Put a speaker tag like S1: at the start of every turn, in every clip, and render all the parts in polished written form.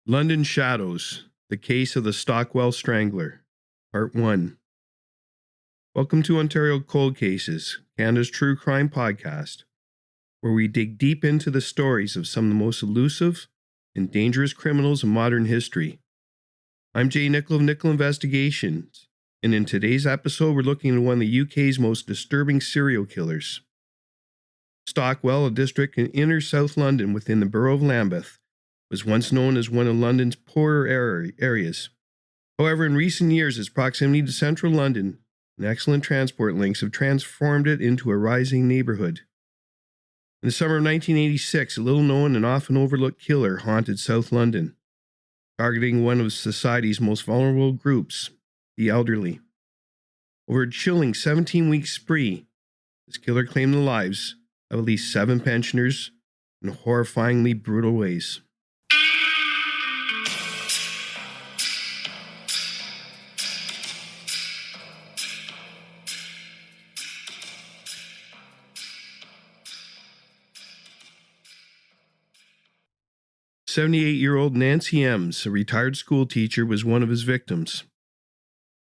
S1: London Shadows, The Case of the Stockwell Strangler, Part 1. Welcome to Ontario Cold Cases, Canada's true crime podcast, where we dig deep into the stories of some of the most elusive and dangerous criminals in modern history. I'm Jay Nicoll of Nicoll Investigations, and in today's episode we're looking at one of the UK's most disturbing serial killers. Stockwell, a district in inner South London within the borough of Lambeth, was once known as one of London's poorer areas. However, in recent years, its proximity to central London and excellent transport links have transformed it into a rising neighborhood. In the summer of 1986, a little-known and often overlooked killer haunted South London, targeting one of society's most vulnerable groups, the elderly. Over a chilling 17-week spree, this killer claimed the lives of at least 7 pensioners in horrifyingly brutal ways. "78-year-old Nancy Ems, a retired school teacher, was one of his victims.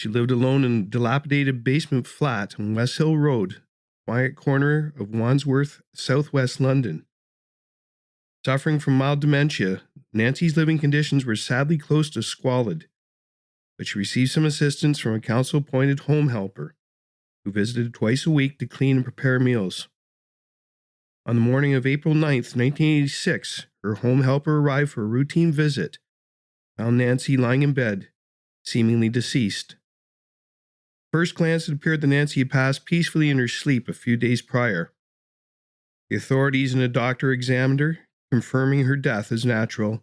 S1: She lived alone in a dilapidated basement flat on West Hill Road, quiet corner of Wandsworth, southwest London. Suffering from mild dementia, Nancy's living conditions were sadly close to squalid, but she received some assistance from a council-appointed home helper who visited twice a week to clean and prepare meals. On the morning of April 9th, 1986, her home helper arrived for a routine visit, found Nancy lying in bed, seemingly deceased. First glance, it appeared that Nancy had passed peacefully in her sleep a few days prior. The authorities and a doctor examined her, confirming her death as natural.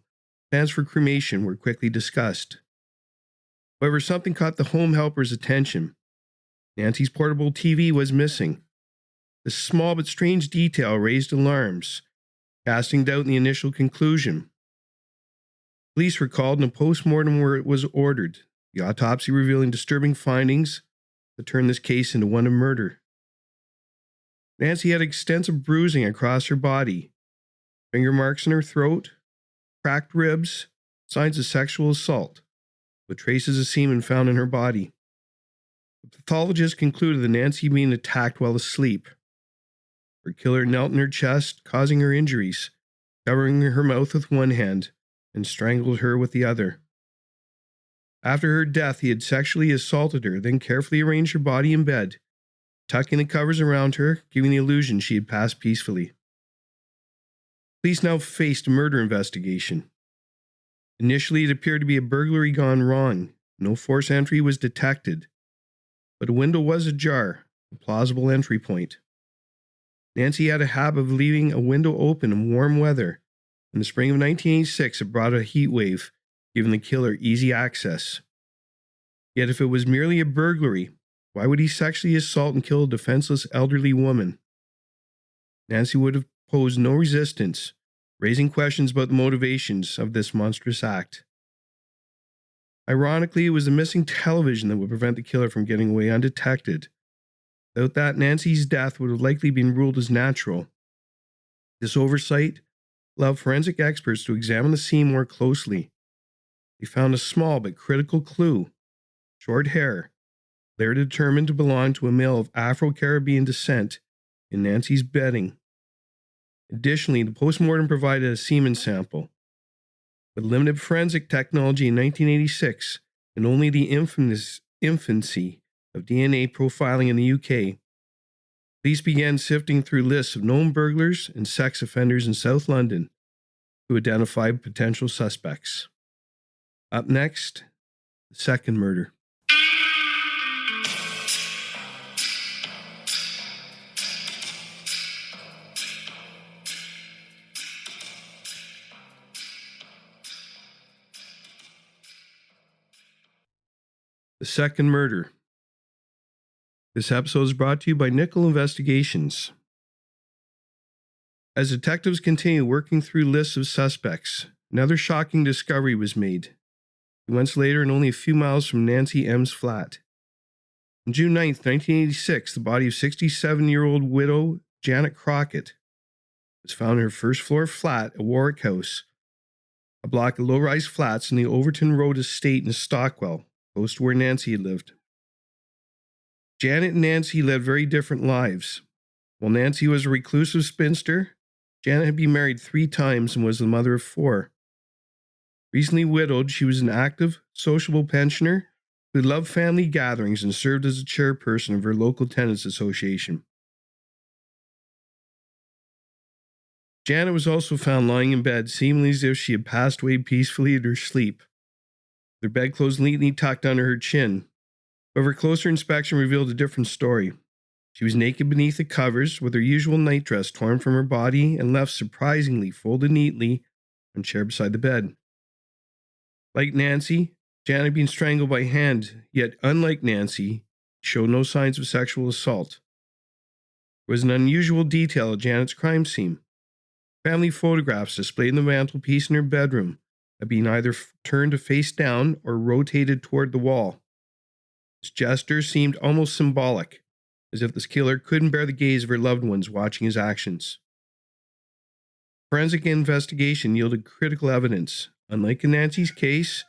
S1: Plans for cremation were quickly discussed. However, something caught the home helper's attention. Nancy's portable TV was missing. This small but strange detail raised alarms, casting doubt in the initial conclusion. Police were called and a post-mortem was ordered, the autopsy revealing disturbing findings that turned this case into one of murder. Nancy had extensive bruising across her body, finger marks in her throat, cracked ribs, signs of sexual assault, with traces of semen found in her body. The pathologist concluded that Nancy had been attacked while asleep. Her killer knelt in her chest, causing her injuries, covering her mouth with one hand and strangled her with the other. After her death, he had sexually assaulted her, then carefully arranged her body in bed, tucking the covers around her, giving the illusion she had passed peacefully. Police now faced a murder investigation. Initially, it appeared to be a burglary gone wrong. No forced entry was detected, but a window was ajar, a plausible entry point. Nancy had a habit of leaving a window open in warm weather. In the spring of 1986, it brought a heat wave, giving the killer easy access. Yet if it was merely a burglary, why would he sexually assault and kill a defenseless elderly woman? Nancy would have posed no resistance, raising questions about the motivations of this monstrous act. Ironically, it was the missing television that would prevent the killer from getting away undetected. Without that, Nancy's death would have likely been ruled as natural. This oversight allowed forensic experts to examine the scene more closely. They found a small but critical clue: short hair, later determined to belong to a male of Afro-Caribbean descent in Nancy's bedding. Additionally, the postmortem provided a semen sample. With limited forensic technology in 1986 and only the infancy of DNA profiling in the UK, police began sifting through lists of known burglars and sex offenders in South London to identify potential suspects. Up next, the second murder. The second murder. This episode is brought to you by Nicoll Investigations. As detectives continue working through lists of suspects, another shocking discovery was made. 2 months later, and only a few miles from Nancy M's flat. On June 9th, 1986, the body of 67-year-old widow Janet Crockett was found in her first-floor flat at Warwick House, a block of low-rise flats in the Overton Road estate in Stockwell, close to where Nancy had lived. Janet and Nancy led very different lives. While Nancy was a reclusive spinster, Janet had been married 3 times and was the mother of 4. Recently widowed, she was an active, sociable pensioner who loved family gatherings and served as a chairperson of her local tenants association. Janet was also found lying in bed, seemingly as if she had passed away peacefully in her sleep, with her bedclothes neatly tucked under her chin. However, closer inspection revealed a different story. She was naked beneath the covers, with her usual nightdress torn from her body and left surprisingly folded neatly on a chair beside the bed. Like Nancy, Janet had been strangled by hand, yet unlike Nancy, showed no signs of sexual assault. There was an unusual detail at Janet's crime scene. Family photographs displayed on the mantelpiece in her bedroom had been either turned face down or rotated toward the wall. This gesture seemed almost symbolic, as if this killer couldn't bear the gaze of her loved ones watching his actions. Forensic investigation yielded critical evidence. Unlike in Nancy's case,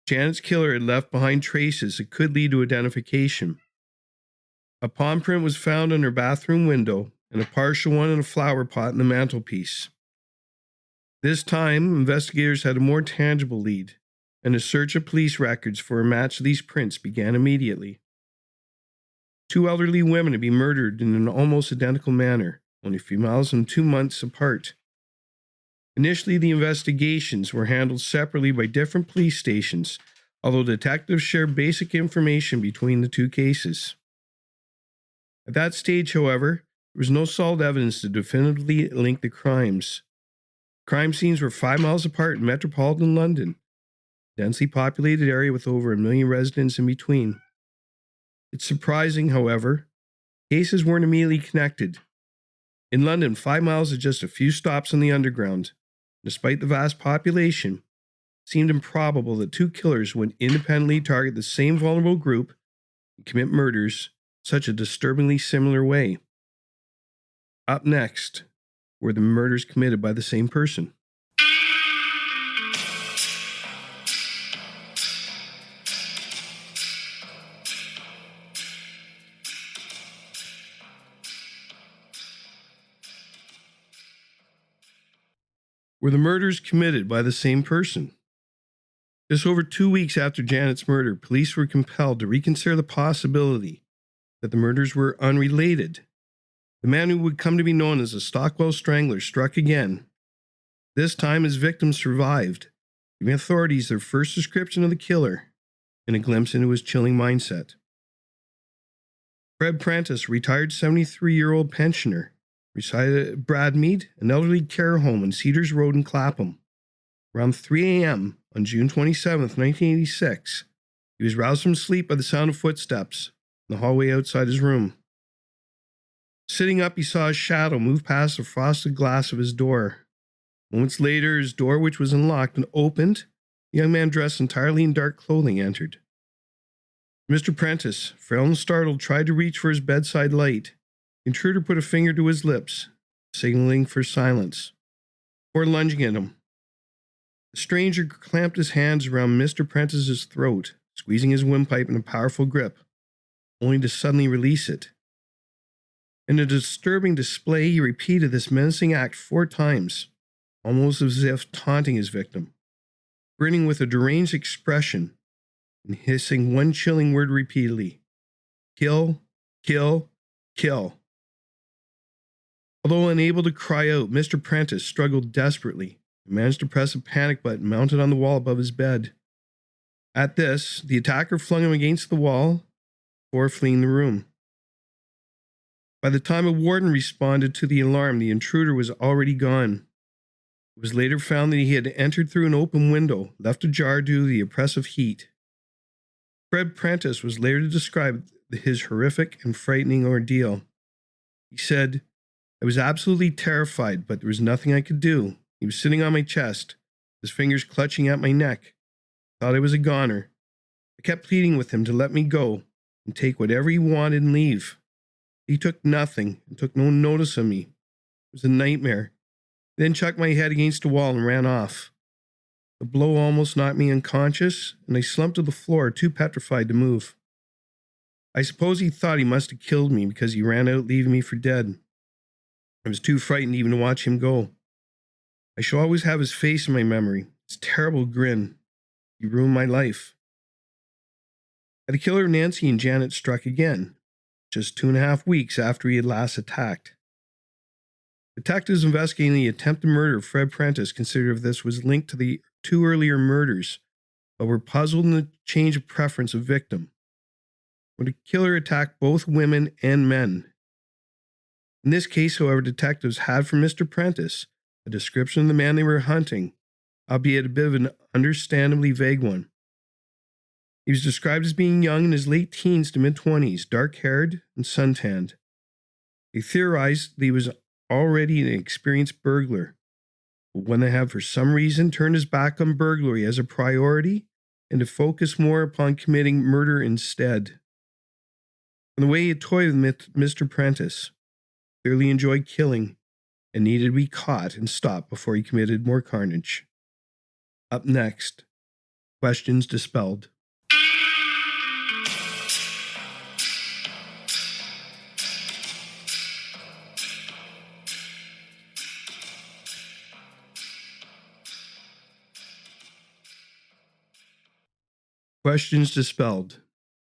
S1: Janet's killer had left behind traces that could lead to identification. A palm print was found on her bathroom window, and a partial one in a flower pot in the mantelpiece. This time, investigators had a more tangible lead, and a search of police records for a match to these prints began immediately. 2 elderly women had been murdered in an almost identical manner, only a few miles and 2 months apart. Initially, the investigations were handled separately by different police stations, although detectives shared basic information between the 2 cases. At that stage, however, there was no solid evidence to definitively link the crimes. Crime scenes were 5 miles apart in metropolitan London, a densely populated area with over 1 million residents in between. It's surprising, however, cases weren't immediately connected. In London, 5 miles is just a few stops on the Underground. Despite the vast population, it seemed improbable that 2 killers would independently target the same vulnerable group and commit murders in such a disturbingly similar way. Up next were the murders committed by the same person. Were the murders committed by the same person? Just over 2 weeks after Janet's murder, police were compelled to reconsider the possibility that the murders were unrelated. The man who would come to be known as the Stockwell Strangler struck again. This time, his victims survived, giving authorities their first description of the killer and a glimpse into his chilling mindset. Fred Prentice, retired 73-year-old pensioner, resided at Bradmead, an elderly care home on Cedars Road in Clapham. Around 3 a.m. on June 27, 1986, he was roused from sleep by the sound of footsteps in the hallway outside his room. Sitting up, he saw a shadow move past the frosted glass of his door. Moments later, his door, which was unlocked and opened, a young man dressed entirely in dark clothing entered. Mr. Prentice, frail and startled, tried to reach for his bedside light. The intruder put a finger to his lips, signaling for silence, before lunging at him. The stranger clamped his hands around Mr. Prentice's throat, squeezing his windpipe in a powerful grip, only to suddenly release it. In a disturbing display, he repeated this menacing act 4 times, almost as if taunting his victim, grinning with a deranged expression and hissing one chilling word repeatedly: "Kill, kill, kill." Although unable to cry out, Mr. Prentice struggled desperately and managed to press a panic button mounted on the wall above his bed. At this, the attacker flung him against the wall before fleeing the room. By the time a warden responded to the alarm, the intruder was already gone. It was later found that he had entered through an open window, left ajar due to the oppressive heat. Fred Prentice was later to describe his horrific and frightening ordeal. He said, "I was absolutely terrified, but there was nothing I could do. He was sitting on my chest, his fingers clutching at my neck. I thought I was a goner. I kept pleading with him to let me go and take whatever he wanted and leave. He took nothing and took no notice of me. It was a nightmare. He then chucked my head against a wall and ran off. The blow almost knocked me unconscious, and I slumped to the floor, too petrified to move. I suppose he thought he must have killed me because he ran out, leaving me for dead. I was too frightened even to watch him go. I shall always have his face in my memory, his terrible grin. He ruined my life. The killer of Nancy and Janet struck again, just 2.5 weeks after he had last attacked. Detectives investigating the attempted murder of Fred Prentice considered this was linked to the 2 earlier murders, but were puzzled in the change of preference of victim. When the killer attacked both women and men. In this case, however, detectives had from Mr. Prentice a description of the man they were hunting, albeit a bit of an understandably vague one. He was described as being young in his late teens to mid-20s, dark-haired and suntanned. They theorized that he was already an experienced burglar, but when they have for some reason turned his back on burglary as a priority and to focus more upon committing murder instead. From the way he had toyed with Mr. Prentice, clearly enjoyed killing and needed to be caught and stopped before he committed more carnage. Up next, questions dispelled. Questions dispelled.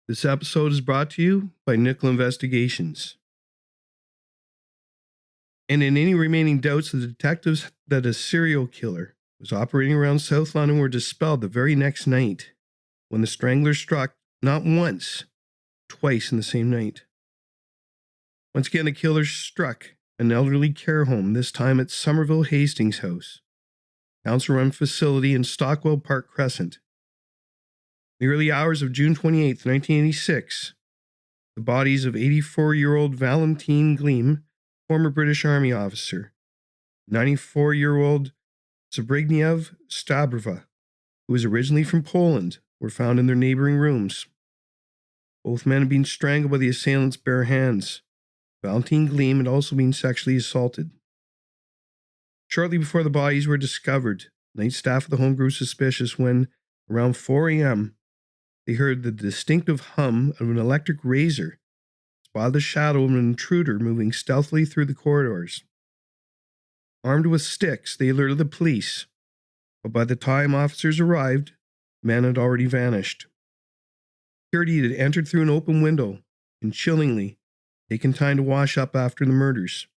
S1: This episode is brought to you by Nicoll Investigations. And in any remaining doubts, the detectives that a serial killer was operating around South London were dispelled the very next night, when the Strangler struck not once, twice in the same night. Once again, the killer struck an elderly care home, this time at Somerville Hastings House, council-run facility in Stockwell Park Crescent. In the early hours of June 28, 1986, the bodies of 84-year-old Valentine Gleam, former British Army officer, 94-year-old Zbigniew Stabrova, who was originally from Poland, were found in their neighboring rooms. Both men had been strangled by the assailant's bare hands. Valentine Gleam had also been sexually assaulted. Shortly before the bodies were discovered, night staff of the home grew suspicious when, around 4 a.m., they heard the distinctive hum of an electric razor, spotted the shadow of an intruder moving stealthily through the corridors. Armed with sticks, they alerted the police, but by the time officers arrived, the man had already vanished. Security had entered through an open window and, chillingly, taken time to wash up after the murders.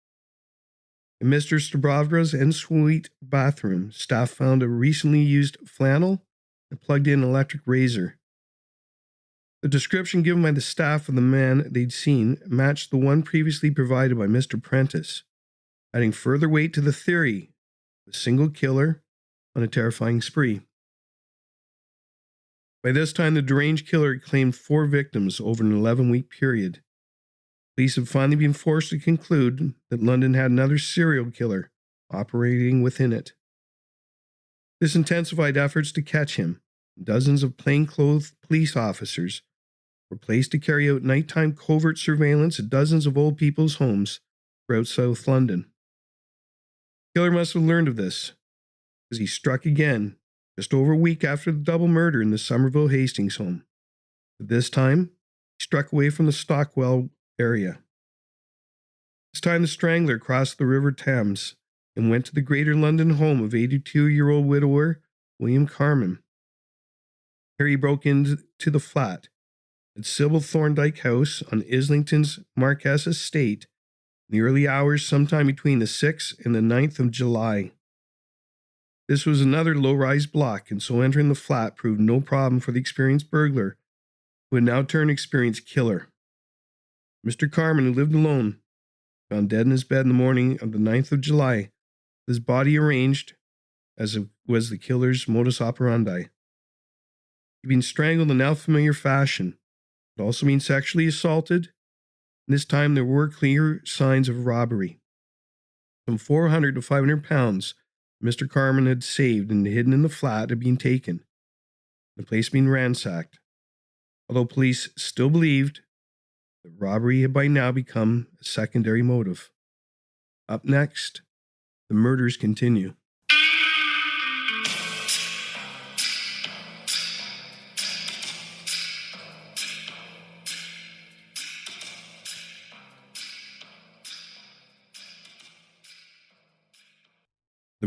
S1: In Mr. Stabrovra's ensuite bathroom, staff found a recently used flannel and plugged-in electric razor. The description given by the staff of the man they'd seen matched the one previously provided by Mr. Prentice, adding further weight to the theory of a single killer on a terrifying spree. By this time, the deranged killer had claimed 4 victims over an 11-week period. Police had finally been forced to conclude that London had another serial killer operating within it. This intensified efforts to catch him. Dozens of plainclothes police officers were placed to carry out nighttime covert surveillance at dozens of old people's homes throughout South London. The killer must have learned of this, because he struck again just over a week after the double murder in the Somerville Hastings home. But this time, he struck away from the Stockwell area. This time, the Strangler crossed the River Thames and went to the Greater London home of 82-year-old widower William Carman. Here he broke into the flat at Sybil Thorndike House on Islington's Marquess Estate in the early hours sometime between the 6th and the 9th of July. This was another low-rise block, and so entering the flat proved no problem for the experienced burglar, who had now turned experienced killer. Mr. Carman, who lived alone, found dead in his bed in the morning of the 9th of July, with his body arranged as was the killer's modus operandi. He'd been strangled in now familiar fashion, but also been sexually assaulted, and this time there were clear signs of robbery. Some 400 to 500 pounds Mr. Carman had saved and hidden in the flat had been taken, the place being ransacked, although police still believed that robbery had by now become a secondary motive. Up next, the murders continue.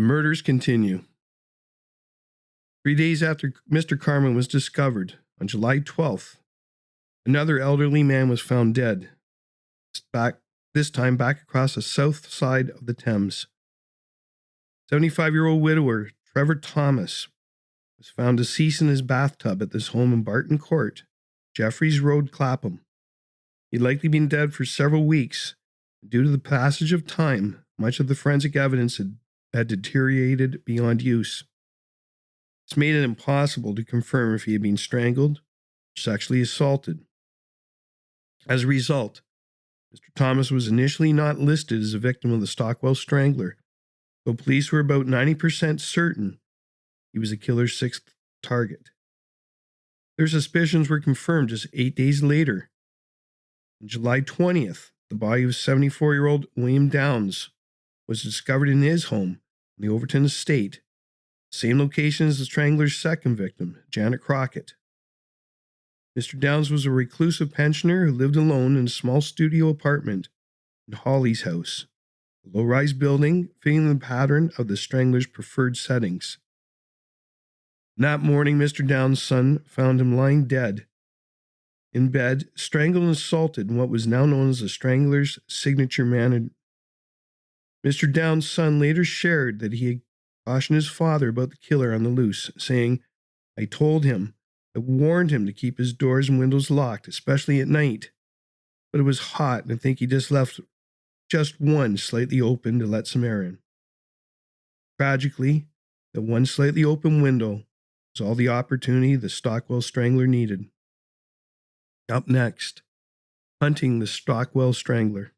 S1: murders continue. 3 days after Mr. Carman was discovered, on July 12th, another elderly man was found dead, this time back across the south side of the Thames. 75-year-old widower Trevor Thomas was found deceased in his bathtub at this home in Barton Court, Jeffreys Road, Clapham. He'd likely been dead for several weeks. Due to the passage of time, much of the forensic evidence had deteriorated beyond use. This made it impossible to confirm if he had been strangled or sexually assaulted. As a result, Mr. Thomas was initially not listed as a victim of the Stockwell Strangler, though police were about 90% certain he was the killer's sixth target. Their suspicions were confirmed just 8 days later. On July 20th, the body of 74-year-old William Downs was discovered in his home in the Overton estate, same location as the Strangler's second victim, Janet Crockett. Mr. Downs was a reclusive pensioner who lived alone in a small studio apartment in Hawley's house, a low-rise building fitting the pattern of the Strangler's preferred settings. That morning, Mr. Downs' son found him lying dead in bed, strangled and assaulted in what was now known as the Strangler's signature manner. Mr. Downs' son later shared that he had cautioned his father about the killer on the loose, saying, "I told him, I warned him to keep his doors and windows locked, especially at night. But it was hot, and I think he just left just one slightly open to let some air in." Tragically, the one slightly open window was all the opportunity the Stockwell Strangler needed. Up next, hunting the Stockwell Strangler.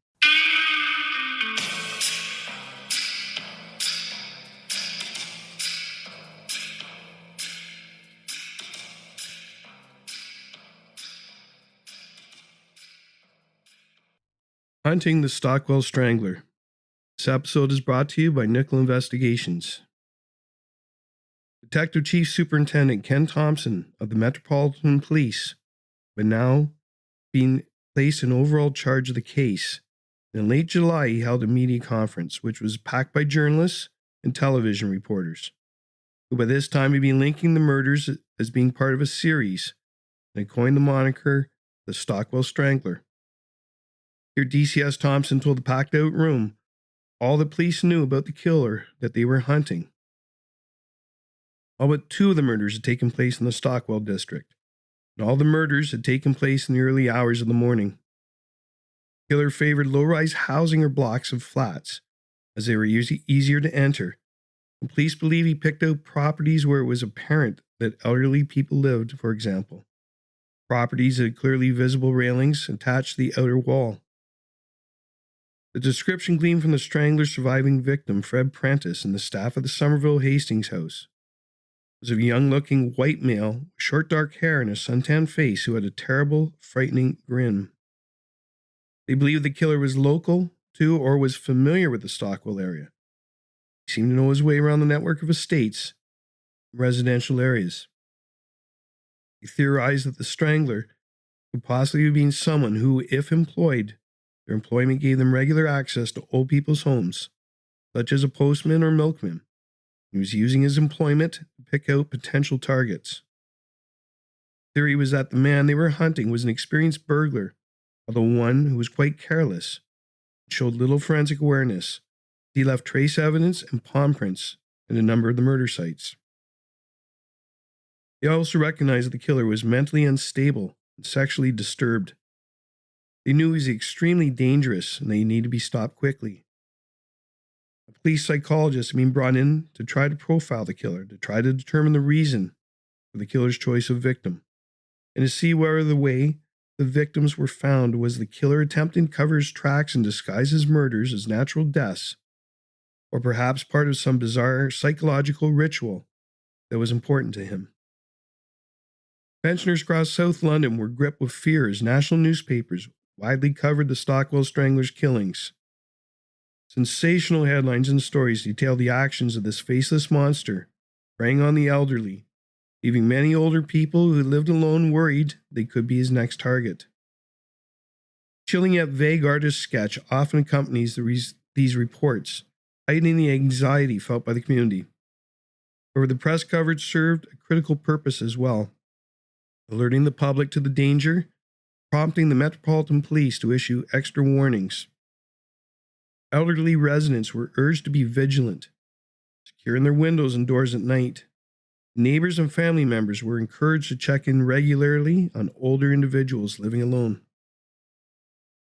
S1: Hunting the Stockwell Strangler. This episode is brought to you by Nicoll Investigations. Detective Chief Superintendent Ken Thompson of the Metropolitan Police, but now being placed in overall charge of the case. In late July, he held a media conference, which was packed by journalists and television reporters, who by this time had been linking the murders as being part of a series, and had coined the moniker the Stockwell Strangler. Here, DCS Thompson told the packed-out room all the police knew about the killer that they were hunting. All but 2 of the murders had taken place in the Stockwell district, and all the murders had taken place in the early hours of the morning. The killer favored low-rise housing or blocks of flats, as they were easier to enter, and police believe he picked out properties where it was apparent that elderly people lived, for example. Properties that had clearly visible railings attached to the outer wall. The description gleaned from the Strangler's surviving victim, Fred Prentice, and the staff of the Somerville Hastings house, was of a young-looking white male with short dark hair and a suntan face who had a terrible, frightening grin. They believed the killer was local to or was familiar with the Stockwell area. He seemed to know his way around the network of estates and residential areas. They theorized that the Strangler could possibly have been someone who, if employed, their employment gave them regular access to old people's homes, such as a postman or milkman. He was using his employment to pick out potential targets. The theory was that the man they were hunting was an experienced burglar, although one who was quite careless and showed little forensic awareness. He left trace evidence and palm prints at a number of the murder sites. They also recognized that the killer was mentally unstable and sexually disturbed. They knew he was extremely dangerous and that he needed to be stopped quickly. A police psychologist had been brought in to try to profile the killer, to try to determine the reason for the killer's choice of victim, and to see whether the way the victims were found was the killer attempting to cover his tracks and disguise his murders as natural deaths, or perhaps part of some bizarre psychological ritual that was important to him. Pensioners across South London were gripped with fear as national newspapers widely covered the Stockwell Strangler's killings. Sensational headlines and stories detailed the actions of this faceless monster, preying on the elderly, leaving many older people who lived alone worried they could be his next target. Chilling yet vague artist sketch often accompanies these reports, heightening the anxiety felt by the community. However, the press coverage served a critical purpose as well, alerting the public to the danger, prompting the Metropolitan Police to issue extra warnings. Elderly residents were urged to be vigilant, securing their windows and doors at night. Neighbors and family members were encouraged to check in regularly on older individuals living alone.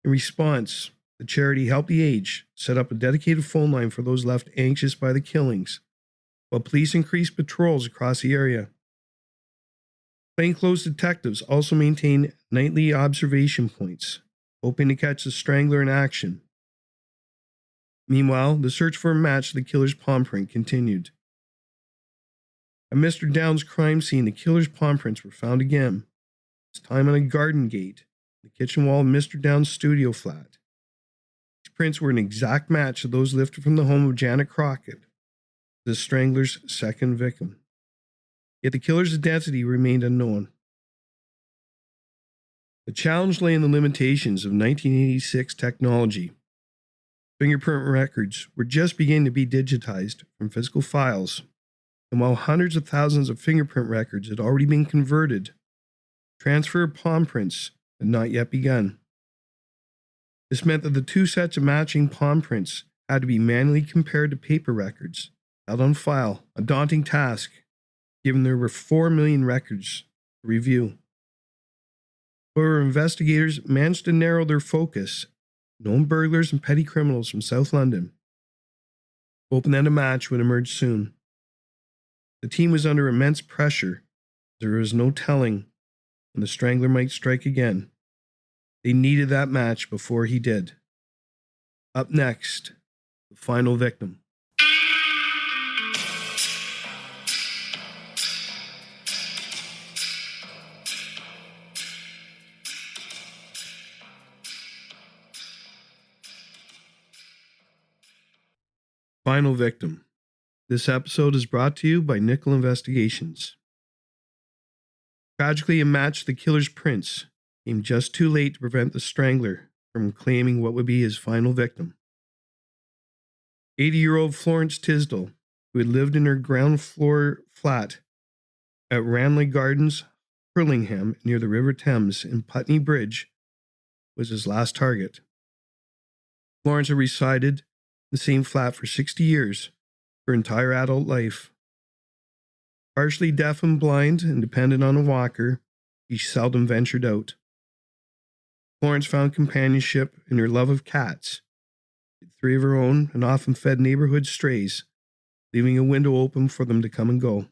S1: In response, the charity Help the Aged set up a dedicated phone line for those left anxious by the killings, while police increased patrols across the area. Plainclothes detectives also maintained nightly observation points, hoping to catch the strangler in action. Meanwhile, the search for a match to the killer's palm print continued. At Mr. Downs' crime scene, the killer's palm prints were found again, this time on a garden gate, the kitchen wall of Mr. Downs' studio flat. These prints were an exact match to those lifted from the home of Janet Crockett, the strangler's second victim. Yet the killer's identity remained unknown. The challenge lay in the limitations of 1986 technology. Fingerprint records were just beginning to be digitized from physical files, and while hundreds of thousands of fingerprint records had already been converted, transfer of palm prints had not yet begun. This meant that the two sets of matching palm prints had to be manually compared to paper records held on file, a daunting task, given there were 4 million records to review. However, investigators managed to narrow their focus, known burglars and petty criminals from South London, hoping that a match would emerge soon. The team was under immense pressure. There was no telling when the strangler might strike again. They needed that match before he did. Up next, the final victim. Final victim. This episode is brought to you by Nicoll Investigations. Tragically, a match to the killer's prints came just too late to prevent the strangler from claiming what would be his final victim. 80-year-old Florence Tisdall, who had lived in her ground floor flat at Ranelagh Gardens, Hurlingham, near the River Thames in Putney Bridge, was his last target. Florence had resided in the same flat for 60 years, her entire adult life. Partially deaf and blind and dependent on a walker, she seldom ventured out. Florence found companionship in her love of cats. She had 3 of her own and often fed neighborhood strays, leaving a window open for them to come and go.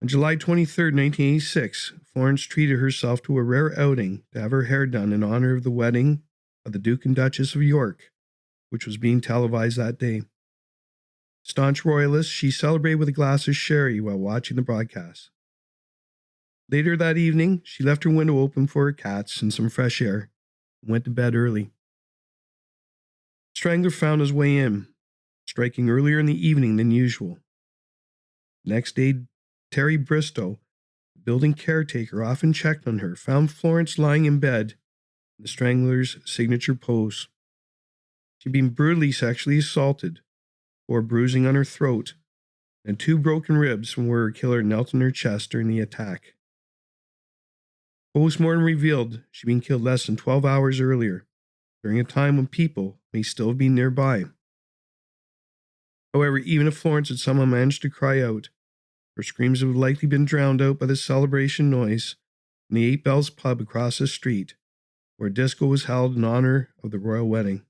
S1: On July 23, 1986, Florence treated herself to a rare outing to have her hair done in honor of the wedding of the Duke and Duchess of York, which was being televised that day. Staunch royalist, she celebrated with a glass of sherry while watching the broadcast. Later that evening, she left her window open for her cats and some fresh air and went to bed early. Strangler found his way in, striking earlier in the evening than usual. Next day, Terry Bristow, the building caretaker, often checked on her, found Florence lying in bed in the strangler's signature pose. She'd been brutally sexually assaulted, or bruising on her throat, and 2 broken ribs from where her killer knelt on her chest during the attack. Postmortem revealed she'd been killed less than 12 hours earlier, during a time when people may still have been nearby. However, even if Florence had somehow managed to cry out, her screams would have likely been drowned out by the celebration noise in the 8 Bells pub across the street, where a disco was held in honor of the royal wedding.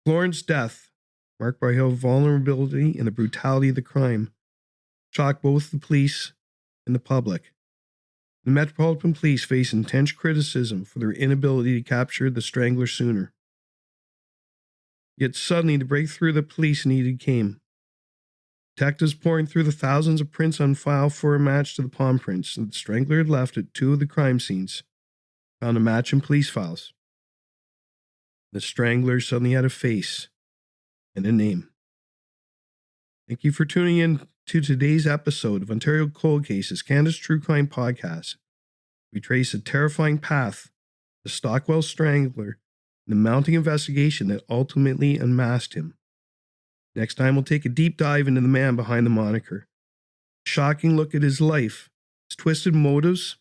S1: Florence's death, marked by her vulnerability and the brutality of the crime, shocked both the police and the public. The Metropolitan Police faced intense criticism for their inability to capture the strangler sooner. Yet suddenly the breakthrough the police needed came. Detectives pouring through the thousands of prints on file for a match to the palm prints that the strangler had left at 2 of the crime scenes found a match in police files. The strangler suddenly had a face and a name. Thank you for tuning in to today's episode of Ontario Cold Cases, Canada's True Crime Podcast. We trace a terrifying path, the Stockwell Strangler, and the mounting investigation that ultimately unmasked him. Next time, we'll take a deep dive into the man behind the moniker. A shocking look at his life, his twisted motives,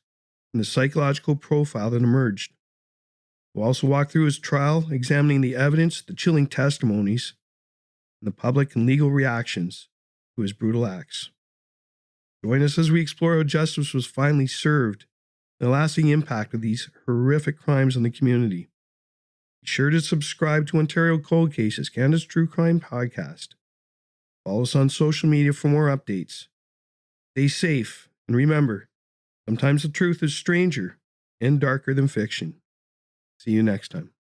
S1: and the psychological profile that emerged. We'll also walk through his trial, examining the evidence, the chilling testimonies, and the public and legal reactions to his brutal acts. Join us as we explore how justice was finally served and the lasting impact of these horrific crimes on the community. Be sure to subscribe to Ontario Cold Cases, Canada's True Crime Podcast. Follow us on social media for more updates. Stay safe, and remember, sometimes the truth is stranger and darker than fiction. See you next time.